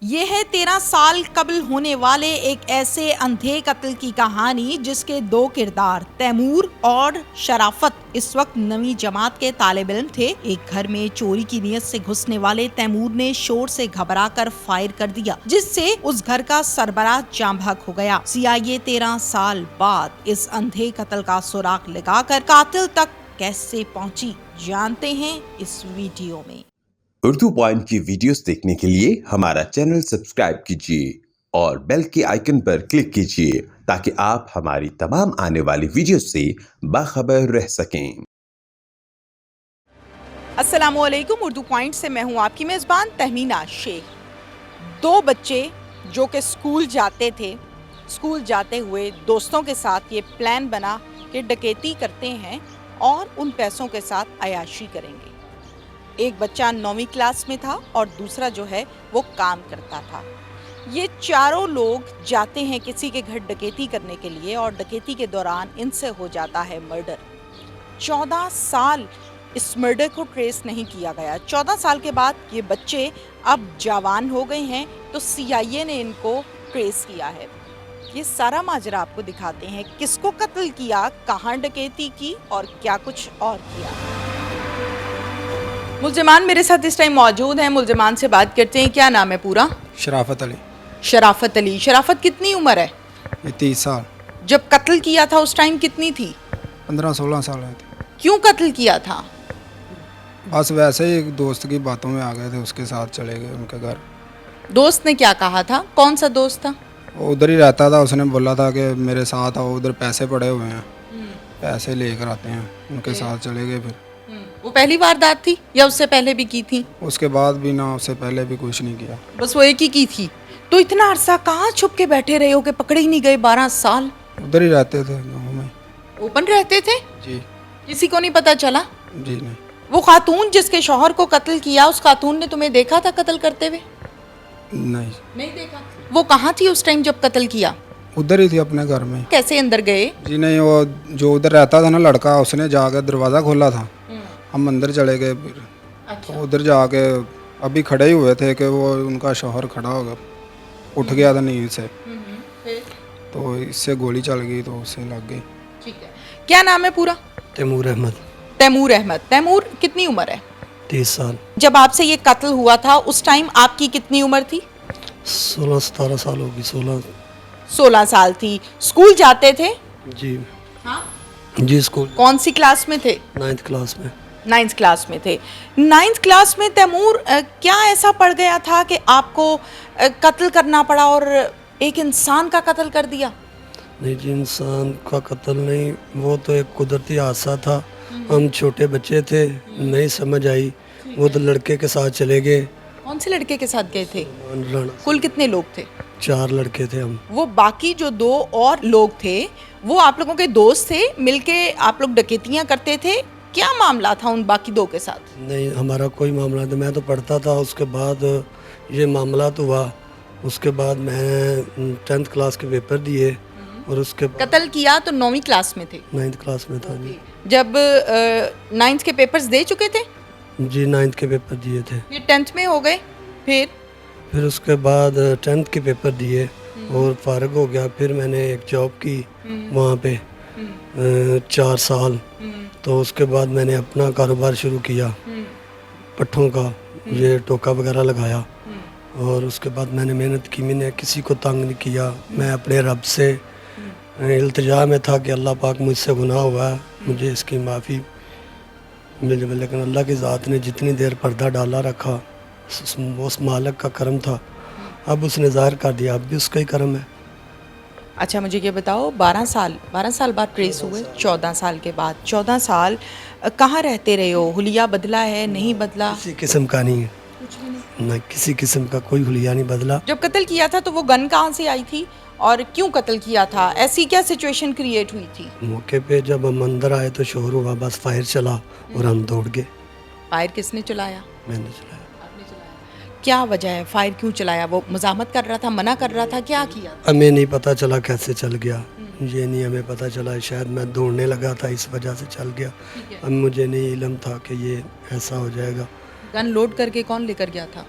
ये है 13 साल कबल होने वाले एक ऐसे अंधे कत्ल की कहानी जिसके दो किरदार तैमूर और शराफत इस वक्त नवी जमात के तालिब इल्म थे। एक घर में चोरी की नीयत से घुसने वाले तैमूर ने शोर से घबराकर फायर कर दिया, जिससे उस घर का सरबराह जाम बहक हो गया। सीआईए 13 साल बाद इस अंधे कत्ल का सुराग लगाकर कातिल तक कैसे पहुंची, जानते हैं इस वीडियो में। उर्दू पॉइंट की वीडियोस देखने के लिए हमारा चैनल सब्सक्राइब कीजिए और बेल के आइकन पर क्लिक कीजिए ताकि आप हमारी तमाम आने वाली वीडियोस से बाखबर रह सकें। अस्सलामुअलैकुम, उर्दू पॉइंट से मैं हूं आपकी मेज़बान तहमीना शेख। दो बच्चे जो कि स्कूल जाते थे, स्कूल जाते हुए दोस्तों के साथ ये प्लान बना कि डकैती करते हैं और उन पैसों के साथ अयाशी करेंगे। एक बच्चा 9वीं क्लास में था और दूसरा जो है वो काम करता था। ये चारों लोग जाते हैं किसी के घर डकैती करने के लिए और डकैती के दौरान इनसे हो जाता है मर्डर। 14 साल इस मर्डर को ट्रेस नहीं किया गया। 14 साल के बाद ये बच्चे अब जवान हो गए हैं तो सीआईए ने इनको ट्रेस किया है। ये सारा माजरा आपको दिखाते हैं, किसको कत्ल किया, कहाँ डकैती की और क्या कुछ और किया। मुल्ज़िमान मेरे साथ इस टाइम मौजूद हैं। मुल्ज़िमान से बात करते हैं। क्या नाम है पूरा? शराफत अली। शराफत अली। शराफत कितनी उम्र है? ये 30 साल। जब कत्ल किया था उस टाइम कितनी थी? 15-16 साल है थे। क्यों कत्ल किया था? बस वैसे ही एक दोस्त की बातों में आ गए थे, उसके साथ चले गए उनके घर। दोस्त ने क्या कहा था? कौन सा दोस्त था? वो उधर ही रहता था। उसने बोला था कि मेरे साथ आओ, उधर पैसे पड़े हुए हैं, पैसे लेकर आते हैं। उनके साथ चले गए। फिर वो पहली वारदात थी या उससे पहले भी की थी? उसके बाद भी ना, उससे पहले भी कुछ नहीं किया, बस वो एक ही की थी। तो इतना अरसा कहाँ छुप के बैठे रहे हो कि पकड़े ही नहीं गए? 12 साल उधर ही रहते थे, गाँव में। ओपन रहते थे? जी। किसी को नहीं पता चला? जी नहीं। वो खातून जिसके शौहर को कत्ल किया, उस खातून ने तुम्हें देखा था कत्ल करते हुए? नहीं देखा। वो कहाँ थी उस टाइम जब कत्ल किया? उधर ही थी, अपने घर में। कैसे अंदर गए? जी नहीं, वो जो उधर रहता था ना लड़का, उसने जाकर दरवाज़ा खोला था। हम अंदर चले गए। फिर तो उधर जाके अभी खड़े ही हुए थे कि वो उनका शौहर खड़ा हो गया, उठ गया था नींद से। तो इससे गोली चल गई तो उससे लग गई। ठीक है। क्या नाम है पूरा? तैमूर अहमद। तैमूर अहमद। तैमूर कितनी उम्र है? 30 साल। जब आपसे ये कत्ल हुआ था उस टाइम आपकी कितनी उम्र थी? 16-17 साल होगी। 16 साल थी। स्कूल जाते थे? जी। हाँ? जी स्कूल। कौन सी क्लास में थे? 9th क्लास में। 9th क्लास में थे। 9th क्लास में तैमूर क्या ऐसा पड़ गया था कि आपको कत्ल करना पड़ा और एक इंसान का कत्ल कर दिया? नहीं जी, इंसान का कत्ल नहीं, वो तो एक कुदरती हादसा था। हम छोटे बच्चे थे, नहीं समझ आई। वो तो लड़के के साथ चले गए। कौन से लड़के के साथ गए थे? राणा। कुल कितने लोग थे? 4 लड़के थे हम। वो बाकी जो 2 और लोग थे वो आप लोगों के दोस्त थे, मिलके आप लोग डकैतियां करते थे? क्या मामला था उन बाकी 2 के साथ? नहीं, हमारा कोई मामला नहीं। मैं तो पढ़ता था, उसके बाद ये मामला तो हुआ। उसके बाद मैं 10th क्लास के पेपर दिए और उसके बाद कत्ल किया तो 9वीं क्लास में थे? 9th क्लास में था जी। जब 9th के पेपर्स दे चुके थे? जी 9th के पेपर दिए थे। फिर 10th में हो गए? फिर उसके बाद 10th के पेपर दिए और फारग हो गया। फिर मैंने एक जॉब की वहाँ पे 4 साल। तो उसके बाद मैंने अपना कारोबार शुरू किया पट्ठों का, ये टोका वगैरह लगाया। और उसके बाद मैंने मेहनत की, मैंने किसी को तंग नहीं किया। मैं अपने रब से इल्तिजा में था कि अल्लाह पाक मुझसे गुनाह हुआ है, मुझे इसकी माफ़ी मिल जाए। लेकिन अल्लाह की ज़ात ने जितनी देर पर्दा डाला रखा, उस मालिक का करम था। अब उसने ज़ाहिर कर दिया, अब भी उसका ही करम है। अच्छा मुझे ये बताओ, 12 साल बाद ट्रेस हुए, 14 साल के बाद 14 साल कहाँ रहते रहे हो? हुलिया बदला है, नहीं बदला? किसी किस्म का नहीं है, नहीं किसी किस्म का कोई हुलिया नहीं बदला। जब कत्ल किया था तो वो गन कहाँ से आई थी और क्यों कत्ल किया था? ऐसी क्या सिचुएशन क्रिएट हुई थी? मौके पे जब हम अंदर आए तो शोर हुआ, बस फायर चला और हम दौड़ गए। फायर किसने चलाया? मैंने चलाया। आपने चलाया। क्या वजह है फायर क्यों चलाया? वो मजामत कर रहा था, मना कर रहा था, क्या किया? हमें नहीं पता चला कैसे चल गया, ये नहीं हमें पता चला। शायद मैं दौड़ने लगा था, इस वजह से चल गया। अब मुझे नहीं इल्म था कि ये ऐसा हो जाएगा। गन लोड करके कौन लेकर गया था?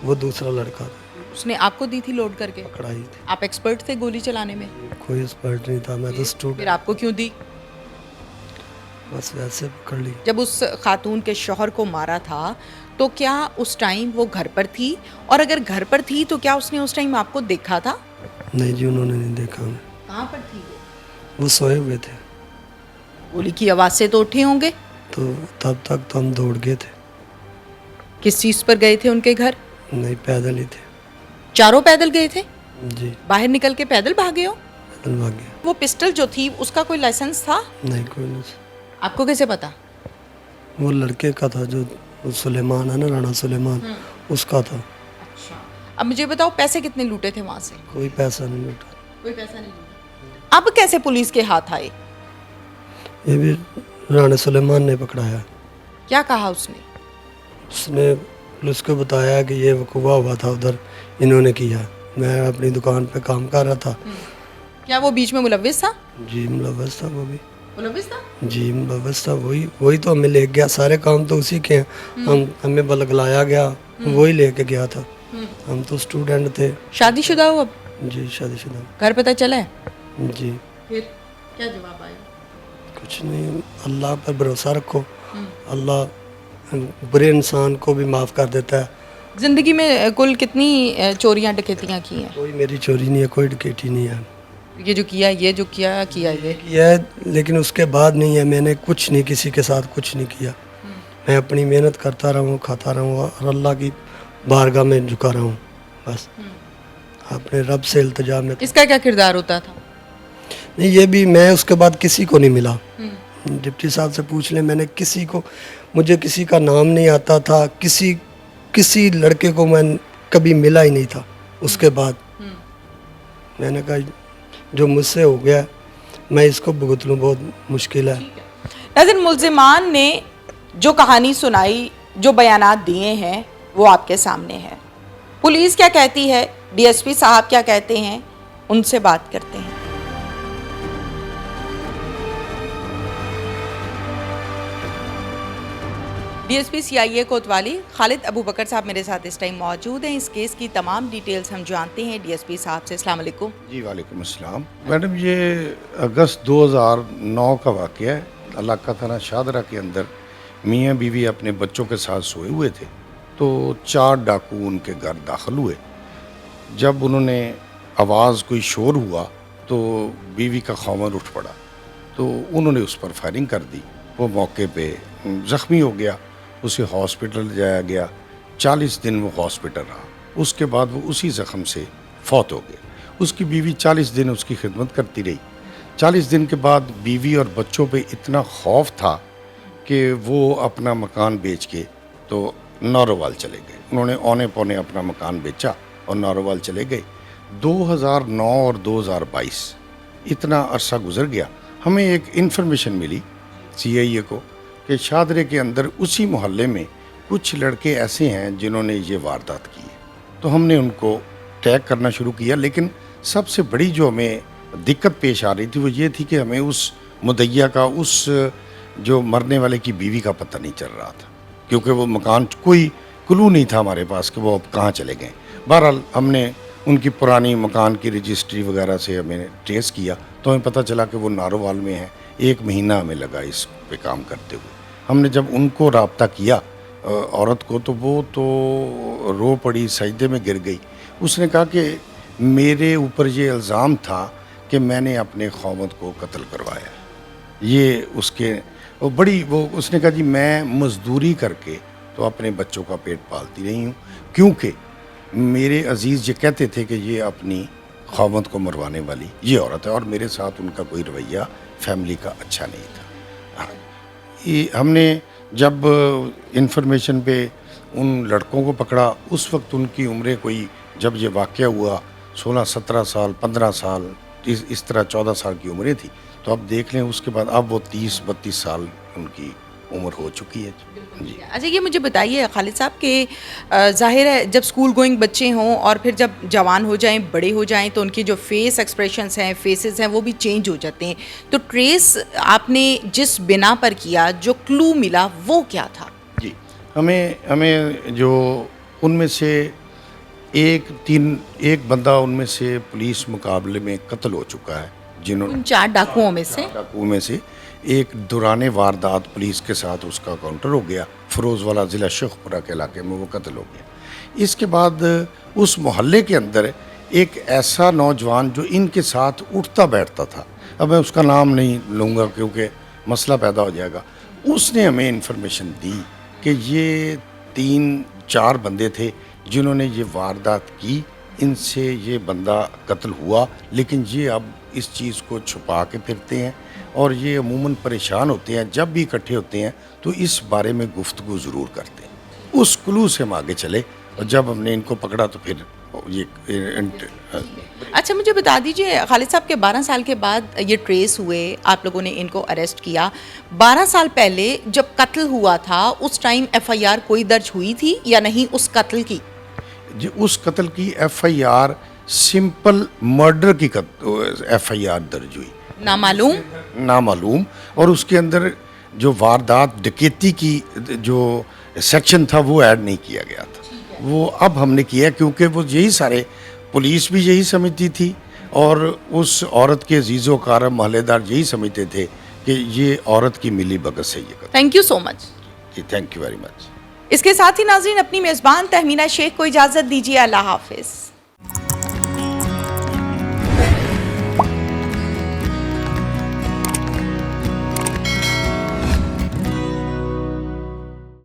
वो दूसरा लड़का था। उसने आपको दी थी लोड करके? पकड़ाई थी। आप एक्सपर्ट थे गोली चलाने में? कोई एक्सपर्ट नहीं था, मैं तो फिर स्टूडेंट, आपको क्यों दी? बस वैसे पकड़ ली। जब उस खातून के शौहर को मारा था तो क्या उस टाइम वो घर पर थी, और अगर घर पर थी तो क्या उसने उस टाइम आपको देखा था? नहीं जी, उन्होंने नहीं देखा हमें, कहाँ पर थी वो सोए हुए थे। गोली की आवाज़ से तो उठे होंगे। तो तब तक तो हम दौड़ गए थे। किस चीज़ पर गए थे उनके घर? नहीं, पैदल ही थे चारों पैदल गए थे? जी, बाहर निकल के पैदल भागे हो? पैदल भाग गए। वो पिस्टल जो थी उसका कोई लाइसेंस था? नहीं, कोई नहीं। आपको कैसे पता? वो लड़के का था, जो सुलेमान है ना, राणा सुलेमान, उसका था। अच्छा, अब मुझे बताओ पैसे कितने लूटे थे वहाँ से? कोई पैसा नहीं लूटा। कोई पैसा नहीं लूटा। अब कैसे पुलिस के हाथ आए? ये भी राणा सुलेमान ने पकड़ाया। क्या कहा उसने? उसने पुलिस को बताया कि ये वकूआ हुआ था उधर, इन्होंने किया। मैं अपनी दुकान पे काम कर रहा था। क्या वो बीच में मुलव्विस था? जी, मुलव्वस था वो भी। मुलव्विस था? जी, मुलव्वस था। वही तो हमें ले गया, सारे काम तो उसी के हैं। हमें बलगलाया गया, वही लेके गया था। हम तो स्टूडेंट थे। शादीशुदा हो अब? जी, शादीशुदा। घर पता चला है? जी, फिर क्या जवाब आया? कुछ नहीं, अल्लाह पर भरोसा रखो, अल्लाह बुरे इंसान को भी माफ़ कर देता है। जिंदगी में कुल कितनी चोरियां डकैतियां की हैं? कोई मेरी चोरी नहीं है, कोई डकैती नहीं है। ये जो किया ये किया है, लेकिन उसके बाद नहीं है। मैंने कुछ नहीं, किसी के साथ कुछ नहीं किया। मैं अपनी मेहनत करता रहा हूँ, खाता रहा हूँ और अल्लाह की बारगाह में झुका रहा हूँ बस। अपने रब से इल्तिजा में। इसका क्या किरदार होता था? नहीं, ये भी मैं उसके बाद किसी को नहीं मिला। डिप्टी साहब से पूछ ले, मैंने किसी को, मुझे किसी का नाम नहीं आता था, किसी लड़के को मैं कभी मिला ही नहीं था। उसके बाद मैंने कहा जो मुझसे हो गया मैं इसको भुगत लूँ, बहुत मुश्किल है। नाज़रीन, मुल्जिमान ने जो कहानी सुनाई, जो बयानात दिए हैं, वो आपके सामने है। पुलिस क्या कहती है, डीएसपी साहब क्या कहते हैं, उनसे बात करते हैं। डीएसपी सीआईए कोतवाली खालिद अबू बकर साहब मेरे साथ इस टाइम मौजूद हैं। इस केस की तमाम डिटेल्स हम जानते हैं डीएसपी साहब से। अस्सलाम वालेकुम। जी वालेकुम अस्सलाम। मैडम, ये अगस्त 2009 का वाक़या है। इलाका थाना शाहदरा के अंदर मियाँ बीवी अपने बच्चों के साथ सोए हुए थे तो 4 डाकू उनके घर दाखिल हुए। जब उन्होंने आवाज़, कोई शोर हुआ तो बीवी का ख़ावंद उठ पड़ा तो उन्होंने उस पर फायरिंग कर दी। वो मौके पे ज़ख्मी हो गया, उसे हॉस्पिटल ले जाया गया। 40 दिन वो हॉस्पिटल रहा। उसके बाद वो उसी ज़ख्म से फौत हो गए। उसकी बीवी 40 दिन उसकी खिदमत करती रही। 40 दिन के बाद बीवी और बच्चों पे इतना खौफ था कि वो अपना मकान बेच के तो नारोवाल चले गए। उन्होंने औने पौने अपना मकान बेचा और नारोवाल चले गए। 2009 और 2022 इतना अरसा गुजर गया। हमें एक इन्फॉर्मेशन मिली सीआईए को कि शाहदरे के अंदर उसी मोहल्ले में कुछ लड़के ऐसे हैं जिन्होंने ये वारदात की है। तो हमने उनको टैग करना शुरू किया, लेकिन सबसे बड़ी जो हमें दिक्कत पेश आ रही थी वो ये थी कि हमें उस मुद्दइया का, उस जो मरने वाले की बीवी का पता नहीं चल रहा था, क्योंकि वो मकान, कोई क्लू नहीं था हमारे पास कि वो अब कहाँ चले गए। बहरहाल हमने उनकी पुरानी मकान की रजिस्ट्री वगैरह से हमें ट्रेस किया तो हमें पता चला कि वो नारोवाल में है। 1 महीना हमें लगा इस पे काम करते हुए। हमने जब उनको राब्ता किया औरत को तो वो तो रो पड़ी, सजदे में गिर गई। उसने कहा कि मेरे ऊपर ये इल्ज़ाम था कि मैंने अपने ख़ावंद को कत्ल करवाया। ये उसके वो उसने कहा जी मैं मज़दूरी करके तो अपने बच्चों का पेट पालती रही हूँ, क्योंकि मेरे अजीज़ ये कहते थे कि ये अपनी ख़ावंद को मरवाने वाली ये औरत है और मेरे साथ उनका कोई रवैया फैमिली का अच्छा नहीं था। ये हमने जब इंफॉर्मेशन पे उन लड़कों को पकड़ा उस वक्त उनकी उम्रें कोई, जब ये वाक़या हुआ 16-17 साल, 15 साल, इस तरह 14 साल की उम्रें थी। तो अब देख लें उसके बाद अब वो 30-32 साल उनकी उम्र हो चुकी है जी। अच्छा, ये मुझे बताइए खालिद साहब कि ज़ाहिर है जब स्कूल गोइंग बच्चे हों और फिर जब जवान हो जाएं, बड़े हो जाएं, तो उनके जो फेस एक्सप्रेशंस हैं, फेसेस हैं, वो भी चेंज हो जाते हैं। तो ट्रेस आपने जिस बिना पर किया, जो क्लू मिला, वो क्या था? जी, हमें जो उनमें से एक बंदा उनमें से पुलिस मुकाबले में कत्ल हो चुका है, जिन्होंने उन 4 डाकुओं में से डाकुओं में से एक दौरान वारदात पुलिस के साथ उसका काउंटर हो गया, फिरोजवाला ज़िला शेखपुरा के इलाके में वो कत्ल हो गया। इसके बाद उस मोहल्ले के अंदर एक ऐसा नौजवान जो इनके साथ उठता बैठता था, अब मैं उसका नाम नहीं लूँगा क्योंकि मसला पैदा हो जाएगा, उसने हमें इन्फॉर्मेशन दी कि ये 3-4 बंदे थे जिन्होंने ये वारदात की, इनसे ये बंदा कत्ल हुआ, लेकिन ये अब इस चीज़ को छुपा के फिरते हैं और ये अमूमन परेशान होते हैं। जब भी इकट्ठे होते हैं तो इस बारे में गुफ्तगू ज़रूर करते हैं। उस क्लू से हम आगे चले और जब हमने इनको पकड़ा तो फिर ये अच्छा, मुझे बता दीजिए, खालिद साहब के 12 साल के बाद ये ट्रेस हुए, आप लोगों ने इनको अरेस्ट किया। 12 साल पहले जब कत्ल हुआ था उस टाइम FIR कोई दर्ज हुई थी या नहीं उस कत्ल की? जी, उस कत्ल की FIR सिंपल मर्डर की FIR दर्ज हुई, नामालूम, और उसके अंदर जो वारदात डकैती की जो सेक्शन था वो ऐड नहीं किया गया था। वो अब हमने किया क्योंकि वो यही सारे पुलिस भी यही समझती थी और उस औरत के अजीज़ो कारम महल्लेदार यही समझते थे कि ये औरत की मिली भगत से ये कत्ल। थैंक यू सो मच जी, थैंक यू वेरी मच। इसके साथ ही नाज़रीन, अपनी मेज़बान तहमीना शेख को इजाज़त दीजिए। अल्लाह हाफिज़।